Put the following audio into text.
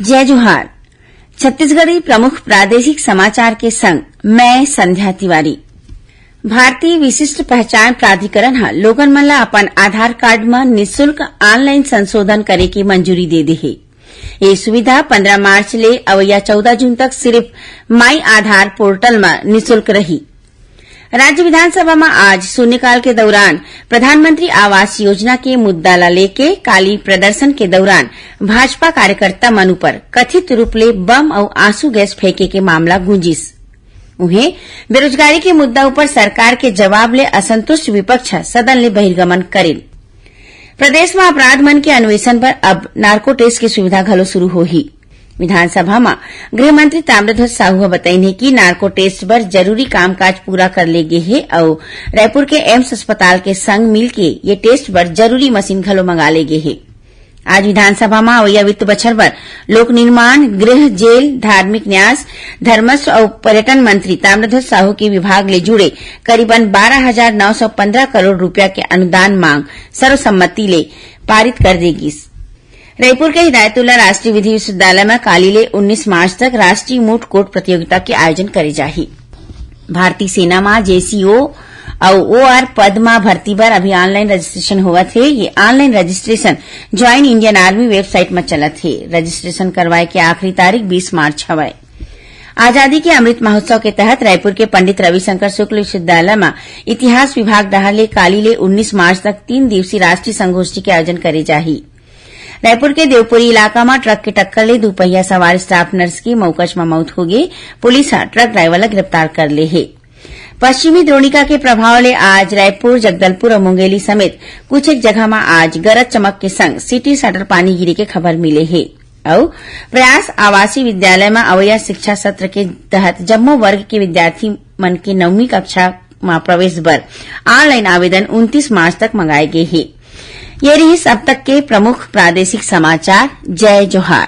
जय जोहार। छत्तीसगढ़ी प्रमुख प्रादेशिक समाचार के संग मैं संध्या तिवारी। भारतीय विशिष्ट पहचान प्राधिकरण ह लोगन मन ला अपन आधार कार्ड में निःशुल्क ऑनलाइन संशोधन करे की मंजूरी दे दे हे। ये सुविधा 15 मार्च ले अवैया 14 जून तक सिर्फ माई आधार पोर्टल में निःशुल्क रही। राज्य विधानसभा में आज शून्यकाल के दौरान प्रधानमंत्री आवास योजना के मुद्दा ला लेके काली प्रदर्शन के दौरान भाजपा कार्यकर्ता मन पर कथित रूप ले बम और आंसू गैस फेंके के मामला गूंजिस। उन्हें बेरोजगारी के मुद्दा पर सरकार के जवाब ले असंतुष्ट विपक्ष सदन ले बहिर्गमन करेल। प्रदेश में अपराध मन के अन्वेषण पर अब नार्को टेस्ट की सुविधा घलो शुरू होही। विधानसभा में गृह मंत्री ताम्रध्वज साहू बताइने कि नार्को टेस्ट पर जरूरी कामकाज पूरा कर ले गे हे और रायपुर के एम्स अस्पताल के संग मिलके ये टेस्ट पर जरूरी मशीन घलो मंगा ले गे हे। आज विधानसभा में अवैया वित्त बछर पर लोक निर्माण, गृह, जेल, धार्मिक न्यास, धर्मस्व और पर्यटन मंत्री ताम्रध्वज साहू के विभाग ले जुड़े करीबन 12,915 करोड़ रुपया के अनुदान मांग सर्वसम्मति ले पारित कर देगी। रायपुर के हिदायतुल्ला राष्ट्रीय विधि विश्वविद्यालय में काली ले 19 मार्च तक राष्ट्रीय मूट कोर्ट प्रतियोगिता के आयोजन करे जाही। भारतीय सेना में जेसीओ और ओआर पद में भर्ती बर अभी ऑनलाइन रजिस्ट्रेशन होवत है। ये online registration join Indian army website में चलत है। रजिस्ट्रेशन करवाए के आखिरी तारीख 20 मार्च हवय। आजादी के अमृत महोत्सव के तहत रायपुर के पंडित रविशंकर शुक्ल विश्वविद्यालय में इतिहास विभाग डहर ले काली ले 19 मार्च तक 3 दिवसीय राष्ट्रीय संगोष्ठी के आयोजन करे जाही। रायपुर के देवपुरी इलाका में ट्रक के टक्कर ले दुपहिया सवार स्टाफ नर्स की मौकच में मौत हो गई। पुलिस ट्रक ड्राइवर ला गिरफ्तार कर ले है। पश्चिमी द्रोणिका के प्रभाव ले आज रायपुर, जगदलपुर और मुंगेली समेत कुछ एक जगह में आज गरज चमक के संग सिटी सटर पानी गिरे के खबर मिले है। और प्रयास आवासीय विद्यालय में अवैया शिक्षा सत्र के तहत जम्मो वर्ग के विद्यार्थी मन के 9वीं कक्षा में प्रवेश बर ऑनलाइन आवेदन 29 मार्च तक मंगाए गए हैं। ये रही अब तक के प्रमुख प्रादेशिक समाचार। जय जोहार।